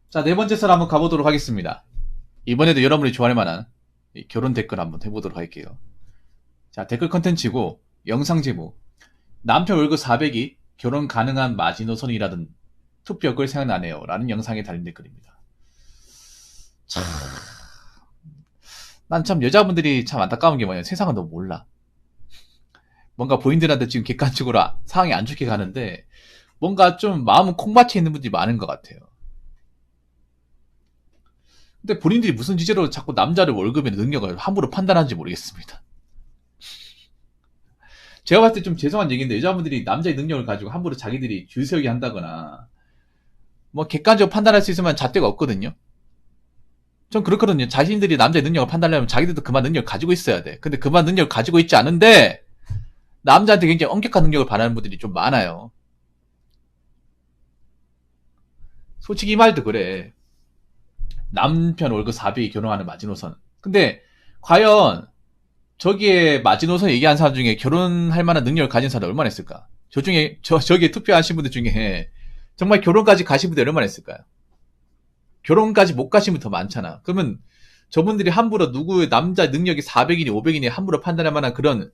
자, 네 번째 썰 한번 가보도록 하겠습니다. 이번에도 여러분이 좋아할 만한 결혼 댓글 한번 해보도록 할게요. 자, 댓글 컨텐츠고 영상 제목 남편 월급 400이 결혼 가능한 마지노선이라던 투표글 생각나네요 라는 영상에 달린 댓글입니다. 참, 난 참 여자분들이 참 안타까운 게 뭐냐, 세상을 너무 몰라. 뭔가 본인들한테 지금 객관적으로 상황이 안 좋게 가는데 뭔가 좀 마음은 콩밭에 있는 분들이 많은 것 같아요. 근데 본인들이 무슨 지제로 자꾸 남자를 월급의 능력을 함부로 판단하는지 모르겠습니다. 제가 봤을 때 좀 죄송한 얘기인데 여자분들이 남자의 능력을 가지고 함부로 자기들이 줄 세우게 한다거나 뭐 객관적으로 판단할 수 있으면 잣대가 없거든요. 전 그렇거든요. 자신들이 남자의 능력을 판단하려면 자기들도 그만 능력을 가지고 있어야 돼. 근데 그만 능력을 가지고 있지 않은데 남자한테 굉장히 엄격한 능력을 바라는 분들이 좀 많아요. 솔직히 이 말도 그래. 남편 월급 400이 결혼하는 마지노선. 근데 과연 저기에 마지노선 얘기한 사람 중에 결혼할 만한 능력을 가진 사람이 얼마나 있을까? 저기에 투표하신 분들 중에 정말 결혼까지 가신 분들 얼마나 있을까요? 결혼까지 못 가신 분들 더 많잖아. 그러면 저분들이 함부로 누구의 남자 능력이 400이니 500이니 함부로 판단할 만한 그런,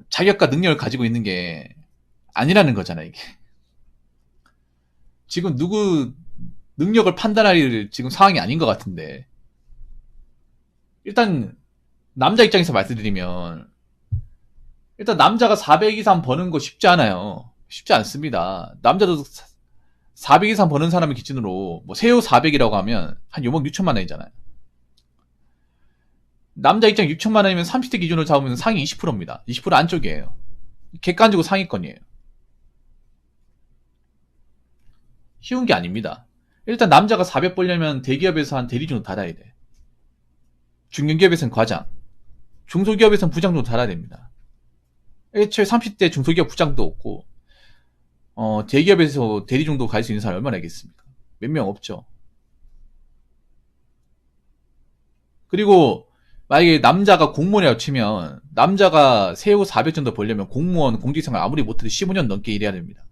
자격과 능력을 가지고 있는 게 아니라는 거잖아, 이게. 지금 누구 능력을 판단할 지금 상황이 아닌 것 같은데. 일단, 남자 입장에서 말씀드리면, 일단 남자가 400 이상 버는 거 쉽지 않아요. 쉽지 않습니다. 남자도 400 이상 버는 사람을 기준으로 뭐 세후 400이라고 하면 한 요목 6천만 원이잖아요. 남자 입장 6천만 원이면 30대 기준으로 잡으면 상위 20%입니다. 20% 안쪽이에요. 객관적으로 상위권이에요. 쉬운 게 아닙니다. 일단 남자가 400 벌려면 대기업에서 한 대리 정도 달아야 돼. 중견기업에서는 과장, 중소기업에서는 부장 정도 달아야 됩니다. 애초에 30대 중소기업 부장도 없고 대기업에서 대리 정도 갈 수 있는 사람이 얼마나 있겠습니까? 몇 명 없죠. 그리고 만약에 남자가 공무원이라고 치면 남자가 세후 400 정도 벌려면 공무원 공직생활 아무리 못해도 15년 넘게 일해야 됩니다.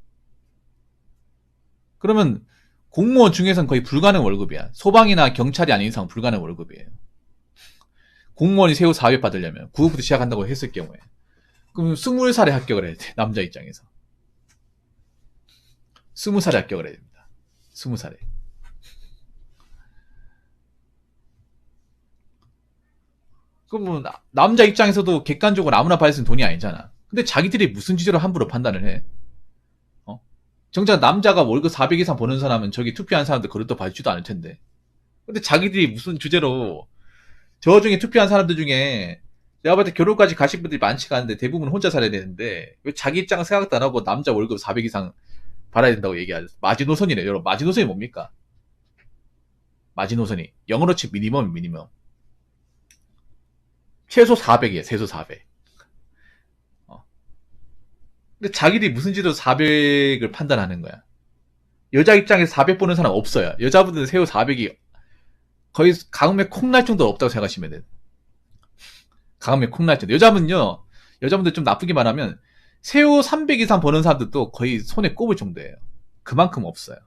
그러면 공무원 중에서는 거의 불가능 월급이야. 소방이나 경찰이 아닌 이상 불가능 월급이에요. 공무원이 세후 400 받으려면 9급부터 시작한다고 했을 경우에 그럼 20살에 합격을 해야 돼. 남자 입장에서 20살에 합격을 해야 됩니다. 20살에. 그럼 뭐 남자 입장에서도 객관적으로 아무나 받을 수 있는 돈이 아니잖아. 근데 자기들이 무슨 주제로 함부로 판단을 해? 정작 남자가 월급 400 이상 버는 사람은 저기 투표한 사람들 그릇도 봐주지도 않을 텐데. 근데 자기들이 무슨 주제로 저 중에 투표한 사람들 중에 내가 봤을 때 결혼까지 가신 분들이 많지가 않은데 대부분 혼자 살아야 되는데 왜 자기 입장을 생각도 안 하고 남자 월급 400 이상 받아야 된다고 얘기하죠. 마지노선이래. 여러분 마지노선이 뭡니까? 마지노선이 영어로 치면 미니멈. 최소 400이에요. 최소 400. 근데 자기들이 무슨 지로 400을 판단하는 거야. 여자 입장에서 400 보는 사람 없어요. 여자분들은 세후 400이 거의 가뭄에 콩날 정도 없다고 생각하시면 돼요. 가뭄에 콩날 정도. 여자분들 좀 나쁘게 말하면 세후 300 이상 버는 사람들도 거의 손에 꼽을 정도예요. 그만큼 없어요.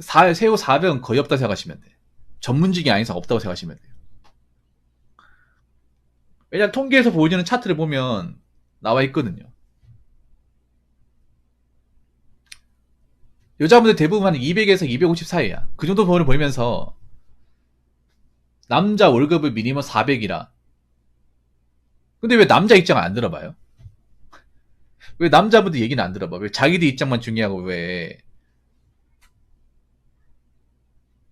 세후 400은 거의 없다고 생각하시면 돼요. 전문직이 아닌 이상 없다고 생각하시면 돼요. 왜냐면 통계에서 보여주는 차트를 보면 나와 있거든요. 여자분들 대부분 한 200에서 250 사이야. 그 정도 돈을 벌면서 남자 월급을 미니멈 400이라. 근데 왜 남자 입장을 안 들어봐요? 왜 남자분들 얘기는 안 들어봐? 왜 자기들 입장만 중요하고 왜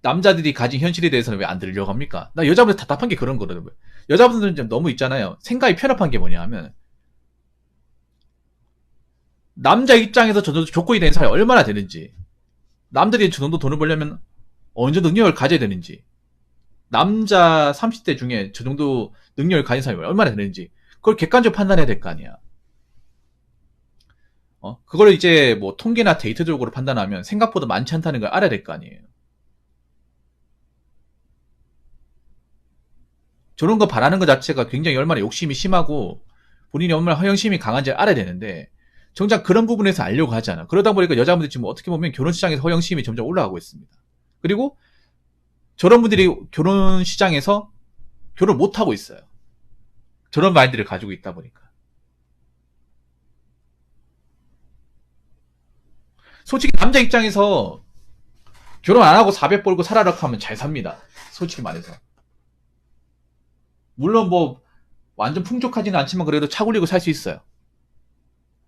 남자들이 가진 현실에 대해서는 왜 안 들으려고 합니까? 나 여자분들 답답한 게 그런 거거든요. 여자분들은 좀 너무 있잖아요. 생각이 편협한 게 뭐냐 하면 남자 입장에서 저 정도 조건이 되는 사람이 얼마나 되는지, 남들이 저 정도 돈을 벌려면 어느 정도 능력을 가져야 되는지, 남자 30대 중에 저 정도 능력을 가진 사람이 얼마나 되는지 그걸 객관적으로 판단해야 될 거 아니야. 그걸 이제 뭐 통계나 데이터적으로 판단하면 생각보다 많지 않다는 걸 알아야 될 거 아니에요. 저런 거 바라는 것 자체가 굉장히 얼마나 욕심이 심하고 본인이 얼마나 허영심이 강한지 알아야 되는데 정작 그런 부분에서 알려고 하잖아. 그러다 보니까 여자분들이 지금 어떻게 보면 결혼 시장에서 허영심이 점점 올라가고 있습니다. 그리고 저런 분들이 결혼 시장에서 결혼 못 하고 있어요. 저런 마인드를 가지고 있다 보니까. 솔직히 남자 입장에서 결혼 안 하고 400 벌고 살아라 하면 잘 삽니다. 솔직히 말해서. 물론 뭐 완전 풍족하지는 않지만 그래도 차 굴리고 살 수 있어요.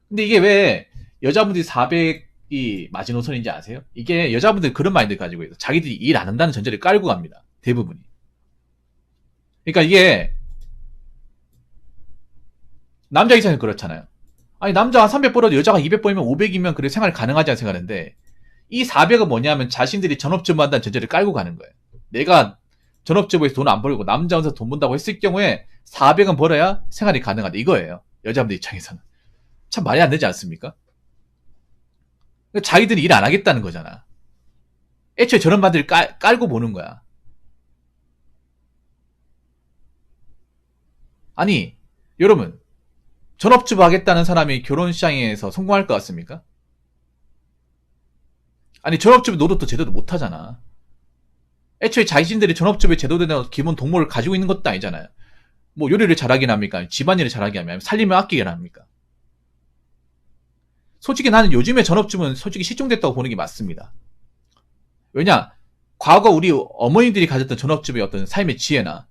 근데 이게 왜 여자분들이 400이 마지노선인지 아세요? 이게 여자분들이 그런 마인드를 가지고 있어요. 자기들이 일 안 한다는 전제를 깔고 갑니다. 대부분이. 그러니까 이게 남자 입장에서 그렇잖아요. 아니 남자가 300 벌어도 여자가 200 벌면 500이면 그래 생활 가능하지 않은 생각하는데 이 400은 뭐냐면 자신들이 전업주부 한다는 전제를 깔고 가는 거예요. 내가 전업주부에서 돈 안 벌고 남자 혼자 돈 번다고 했을 경우에 400은 벌어야 생활이 가능하다 이거예요. 여자분들 입장에서는. 참 말이 안 되지 않습니까? 자기들이 일 안 하겠다는 거잖아. 애초에 저런 말들을 깔고 보는 거야. 아니 여러분 전업주부 하겠다는 사람이 결혼 시장에서 성공할 것 같습니까? 아니 전업주부 노릇도 제대로 못하잖아. 애초에 자신들이 전업주부에 제대로 된 기본 동물을 가지고 있는 것도 아니잖아요. 뭐 요리를 잘하긴 합니까? 집안일을 잘하긴 합니까? 살림을 아끼긴 합니까? 솔직히 나는 요즘에 전업주부는 솔직히 실종됐다고 보는 게 맞습니다. 왜냐? 과거 우리 어머니들이 가졌던 전업주부의 어떤 삶의 지혜나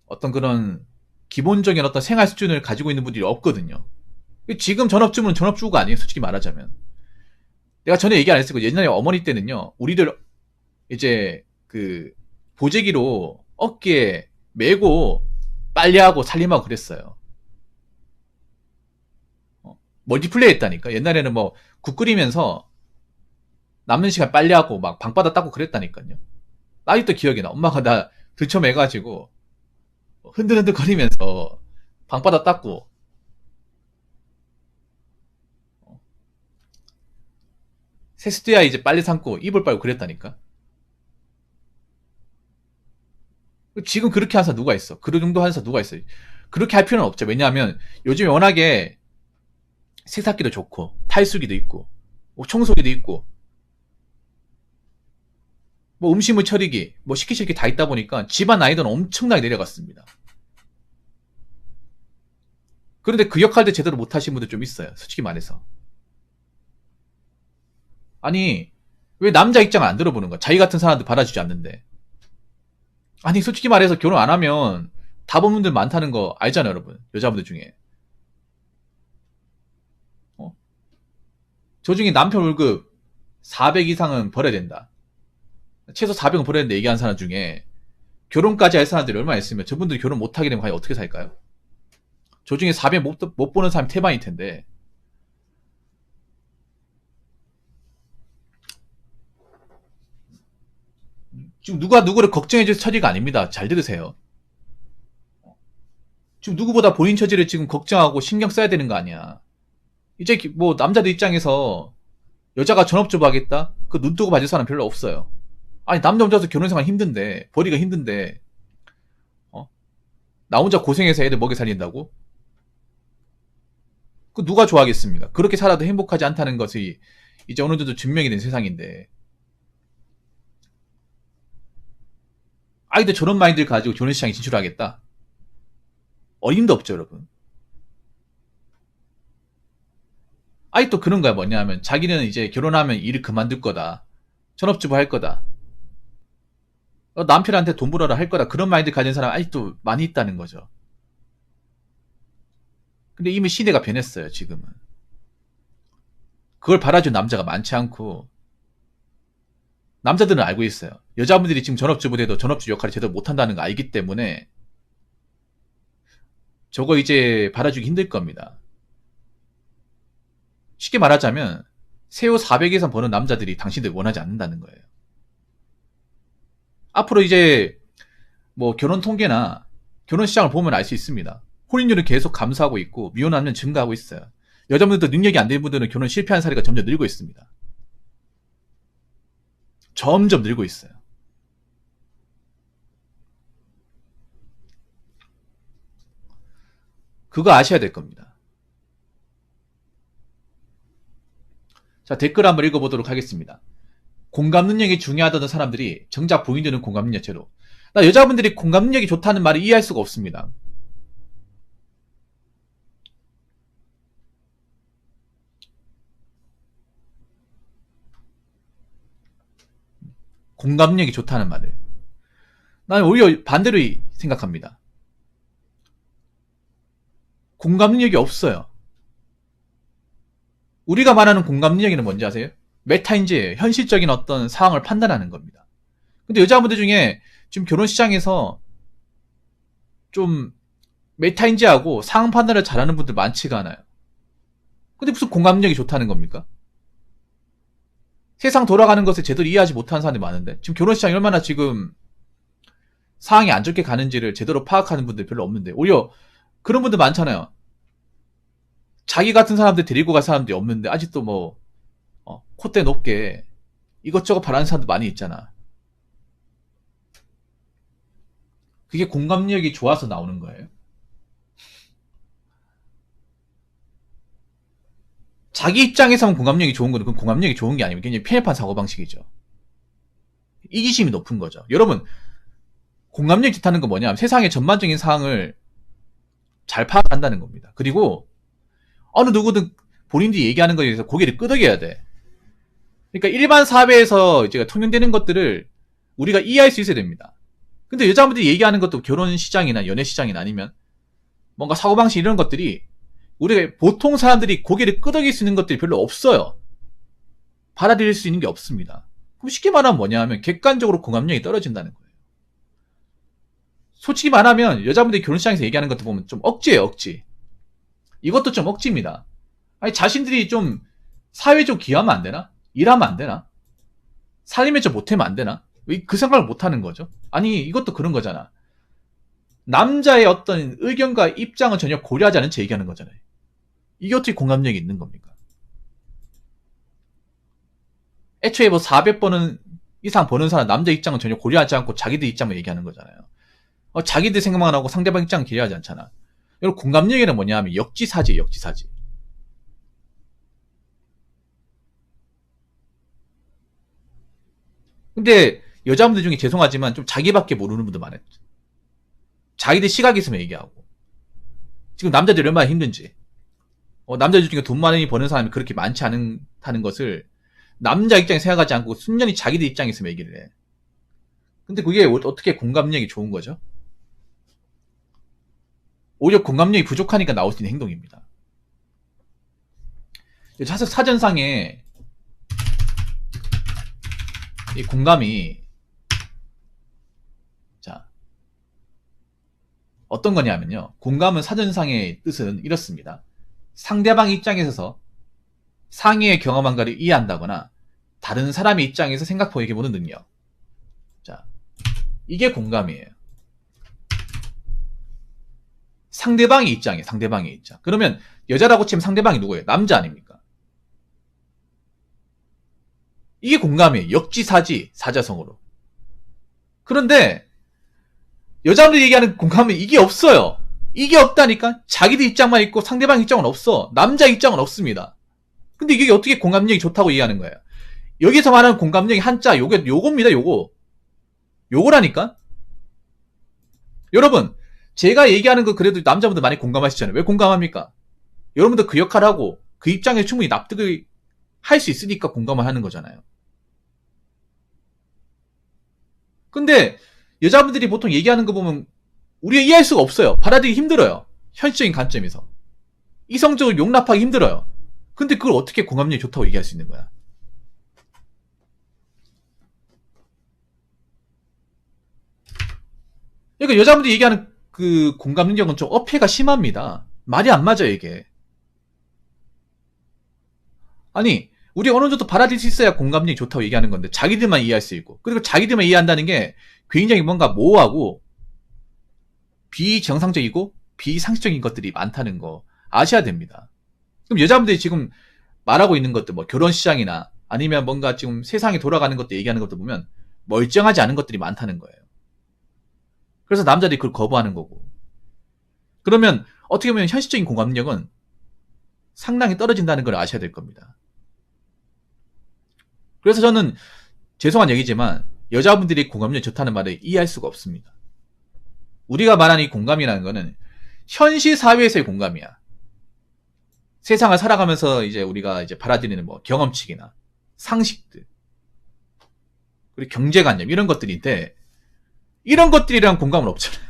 어떤 그런 기본적인 어떤 생활 수준을 가지고 있는 분들이 없거든요. 지금 전업주부는 전업주부가 아니에요. 솔직히 말하자면. 내가 전에 얘기 안 했을 거예요. 옛날에 어머니 때는요. 우리들 이제 그 보재기로 어깨에 메고 빨래하고 살림하고 그랬어요. 멀티플레이 했다니까. 옛날에는 뭐 국 끓이면서 남는 시간 빨래하고 막 방바닥 닦고 그랬다니까요. 아직도 기억이 나. 엄마가 나 들쳐매가지고 흔들흔들 거리면서 방바닥 닦고 세수돼야 이제 빨래 삶고 이불 빨고 그랬다니까. 지금 그렇게 하는 사람 누가 있어? 그 정도 하는 사람 누가 있어? 그렇게 할 필요는 없죠. 왜냐하면 요즘에 워낙에 세탁기도 좋고 탈수기도 있고 뭐 청소기도 있고 뭐 음식물 처리기 뭐 시키실 게 다 있다 보니까 집안 난이도는 엄청나게 내려갔습니다. 그런데 그 역할도 제대로 못하신 분들 좀 있어요. 솔직히 말해서. 아니 왜 남자 입장을 안 들어보는 거야? 자기 같은 사람들 받아주지 않는데. 아니 솔직히 말해서 결혼 안 하면 답 없는 분들 많다는 거 알잖아요 여러분. 여자분들 중에. 저 중에 남편 월급 400 이상은 벌어야 된다. 최소 400은 벌어야 된다 얘기하는 사람 중에 결혼까지 할 사람들이 얼마나 있으면 저분들이 결혼 못하게 되면 과연 어떻게 살까요? 저 중에 400 못 보는 사람이 태반일 텐데. 지금 누가 누구를 걱정해줄 처지가 아닙니다. 잘 들으세요. 지금 누구보다 본인 처지를 지금 걱정하고 신경 써야 되는 거 아니야. 이제 뭐 남자들 입장에서 여자가 전업주부 하겠다? 그 눈 뜨고 봐줄 사람 별로 없어요. 아니 남자 혼자서 결혼생활 힘든데 벌이가 힘든데 나 혼자 고생해서 애들 먹여 살린다고? 그 누가 좋아하겠습니까? 그렇게 살아도 행복하지 않다는 것이 이제 어느 정도 증명이 된 세상인데 아이들 저런 마인드를 가지고 결혼시장에 진출하겠다? 어림도 없죠 여러분. 아이 또 그런 거야 뭐냐면 자기는 이제 결혼하면 일을 그만둘 거다. 전업주부 할 거다. 남편한테 돈 벌어라 할 거다. 그런 마인드 가진 사람 아직도 많이 있다는 거죠. 근데 이미 시대가 변했어요 지금은. 그걸 바라준 남자가 많지 않고 남자들은 알고 있어요. 여자분들이 지금 전업주부 돼도 전업주 역할을 제대로 못한다는 거 알기 때문에 저거 이제 받아주기 힘들 겁니다. 쉽게 말하자면 세후 400 이상 버는 남자들이 당신들 원하지 않는다는 거예요. 앞으로 이제 뭐 결혼 통계나 결혼 시장을 보면 알 수 있습니다. 혼인율은 계속 감소하고 있고 미혼남녀는 증가하고 있어요. 여자분들도 능력이 안 되는 분들은 결혼 실패한 사례가 점점 늘고 있습니다. 점점 늘고 있어요. 그거 아셔야 될 겁니다. 자, 댓글 한번 읽어보도록 하겠습니다. 공감 능력이 중요하다는 사람들이 정작 보인되는 공감 능력 제로. 나 여자분들이 공감 능력이 좋다는 말을 이해할 수가 없습니다. 공감 능력이 좋다는 말을. 나는 오히려 반대로 생각합니다. 공감 능력이 없어요. 우리가 말하는 공감 능력이는 뭔지 아세요? 메타인지예요. 현실적인 어떤 상황을 판단하는 겁니다. 근데 여자분들 중에 지금 결혼 시장에서 좀 메타인지하고 상황 판단을 잘하는 분들 많지가 않아요. 근데 무슨 공감 능력이 좋다는 겁니까? 세상 돌아가는 것을 제대로 이해하지 못하는 사람들이 많은데 지금 결혼 시장이 얼마나 지금 상황이 안 좋게 가는지를 제대로 파악하는 분들 별로 없는데 오히려 그런 분들 많잖아요. 자기 같은 사람들 데리고 갈 사람들이 없는데 아직도 뭐 콧대 높게 이것저것 바라는 사람도 많이 있잖아. 그게 공감력이 좋아서 나오는 거예요. 자기 입장에서는 공감력이 좋은 거는 그건 공감력이 좋은 게 아니면 굉장히 편협한 사고방식이죠. 이기심이 높은 거죠. 여러분 공감력이 좋다는 건 뭐냐? 세상의 전반적인 상황을 잘 파악한다는 겁니다. 그리고 어느 누구든 본인들이 얘기하는 거에 대해서 고개를 끄덕여야 돼. 그러니까 일반 사회에서 이제 통용되는 것들을 우리가 이해할 수 있어야 됩니다. 근데 여자분들이 얘기하는 것도 결혼 시장이나 연애 시장이나 아니면 뭔가 사고방식 이런 것들이 우리가 보통 사람들이 고개를 끄덕일 수 있는 것들이 별로 없어요. 받아들일 수 있는 게 없습니다. 그럼 쉽게 말하면 뭐냐 하면 객관적으로 공감력이 떨어진다는 거예요. 솔직히 말하면 여자분들이 결혼 시장에서 얘기하는 것도 보면 좀 억지예요, 억지. 이것도 좀 억지입니다. 아니 자신들이 좀 사회에 좀 기여하면 안 되나? 일하면 안 되나? 살림에 좀 못하면 안 되나? 왜 그 생각을 못 하는 거죠? 아니 이것도 그런 거잖아. 남자의 어떤 의견과 입장은 전혀 고려하지 않은 채 얘기하는 거잖아요. 이게 어떻게 공감력이 있는 겁니까? 애초에 뭐 400번은 이상 버는 사람 남자 입장은 전혀 고려하지 않고 자기들 입장만 얘기하는 거잖아요. 자기들 생각만 하고 상대방 입장은 기여하지 않잖아. 여러분 공감력이란 뭐냐 하면 역지사지예요, 역지사지. 근데 여자분들 중에 죄송하지만 좀 자기밖에 모르는 분들 많아요. 자기들 시각이 있으면 얘기하고. 지금 남자들이 얼마나 힘든지. 남자들 중에 돈 많이 버는 사람이 그렇게 많지 않다는 것을 남자 입장에 생각하지 않고 순전히 자기들 입장에 있으면 얘기를 해. 근데 그게 어떻게 공감력이 좋은 거죠? 오히려 공감력이 부족하니까 나올 수 있는 행동입니다. 사전상에 이 공감이 자 어떤 거냐면요. 공감은 사전상의 뜻은 이렇습니다. 상대방 입장에 서 상의의 경험한 것을 이해한다거나 다른 사람의 입장에서 생각해보는 능력. 자, 이게 공감이에요. 상대방의 입장이에요. 상대방의 입장. 그러면 여자라고 치면 상대방이 누구예요? 남자 아닙니까? 이게 공감이에요. 역지사지, 사자성어로. 그런데 여자분들이 얘기하는 공감은 이게 없어요. 이게 없다니까? 자기들 입장만 있고 상대방 입장은 없어. 남자 입장은 없습니다. 근데 이게 어떻게 공감력이 좋다고 얘기하는 거예요? 여기서 말하는 공감력이 한자 요겁니다. 요거라니까? 여러분 제가 얘기하는 거 그래도 남자분들 많이 공감하시잖아요. 왜 공감합니까? 여러분들 그 역할을 하고 그 입장에 충분히 납득을 할 수 있으니까 공감을 하는 거잖아요. 근데 여자분들이 보통 얘기하는 거 보면 우리가 이해할 수가 없어요. 받아들이기 힘들어요. 현실적인 관점에서. 이성적으로 용납하기 힘들어요. 근데 그걸 어떻게 공감력이 좋다고 얘기할 수 있는 거야? 그러니까 여자분들이 얘기하는 그 공감 능력은 좀 어폐가 심합니다. 말이 안 맞아요, 이게. 아니, 우리가 어느 정도 받아들일 수 있어야 공감력이 좋다고 얘기하는 건데, 자기들만 이해할 수 있고, 그리고 자기들만 이해한다는 게 굉장히 뭔가 모호하고, 비정상적이고, 비상식적인 것들이 많다는 거 아셔야 됩니다. 그럼 여자분들이 지금 말하고 있는 것들, 뭐 결혼 시장이나 아니면 뭔가 지금 세상이 돌아가는 것도 얘기하는 것도 보면 멀쩡하지 않은 것들이 많다는 거예요. 그래서 남자들이 그걸 거부하는 거고. 그러면 어떻게 보면 현실적인 공감력은 상당히 떨어진다는 걸 아셔야 될 겁니다. 그래서 저는 죄송한 얘기지만 여자분들이 공감력이 좋다는 말을 이해할 수가 없습니다. 우리가 말하는 이 공감이라는 거는 현실 사회에서의 공감이야. 세상을 살아가면서 이제 우리가 이제 받아들이는 뭐 경험치기나 상식들, 그리고 경제관념 이런 것들인데 이런 것들이랑 공감은 없잖아요.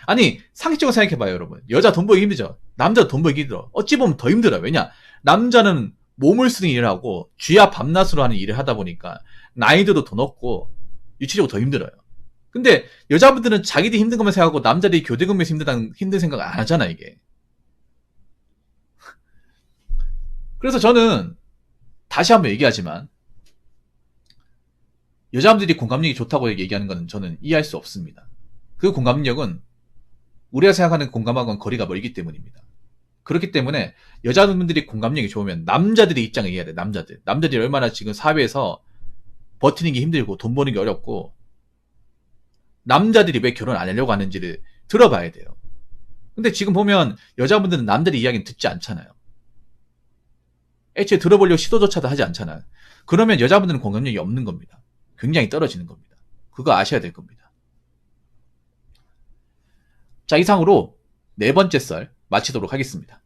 아니 상식적으로 생각해봐요 여러분. 여자 돈 벌기 힘들죠. 남자 돈 벌기 힘들어. 어찌 보면 더 힘들어요. 왜냐? 남자는 몸을 쓰는 일을 하고 쥐야 밤낮으로 하는 일을 하다 보니까 나이들도 더 높고 유치적으로 더 힘들어요. 근데 여자분들은 자기들이 힘든 것만 생각하고 남자들이 교대 근무에서 힘든 생각 안 하잖아 이게. 그래서 저는 다시 한번 얘기하지만 여자분들이 공감력이 좋다고 얘기하는 것은 저는 이해할 수 없습니다. 그 공감력은 우리가 생각하는 공감하고는 거리가 멀기 때문입니다. 그렇기 때문에 여자분들이 공감력이 좋으면 남자들의 입장을 이해해야 돼. 남자들이 얼마나 지금 사회에서 버티는 게 힘들고 돈 버는 게 어렵고 남자들이 왜 결혼 안 하려고 하는지를 들어봐야 돼요. 근데 지금 보면 여자분들은 남들의 이야기는 듣지 않잖아요. 애초에 들어보려고 시도조차도 하지 않잖아요. 그러면 여자분들은 공감력이 없는 겁니다. 굉장히 떨어지는 겁니다. 그거 아셔야 될 겁니다. 자, 이상으로 네 번째 썰 마치도록 하겠습니다.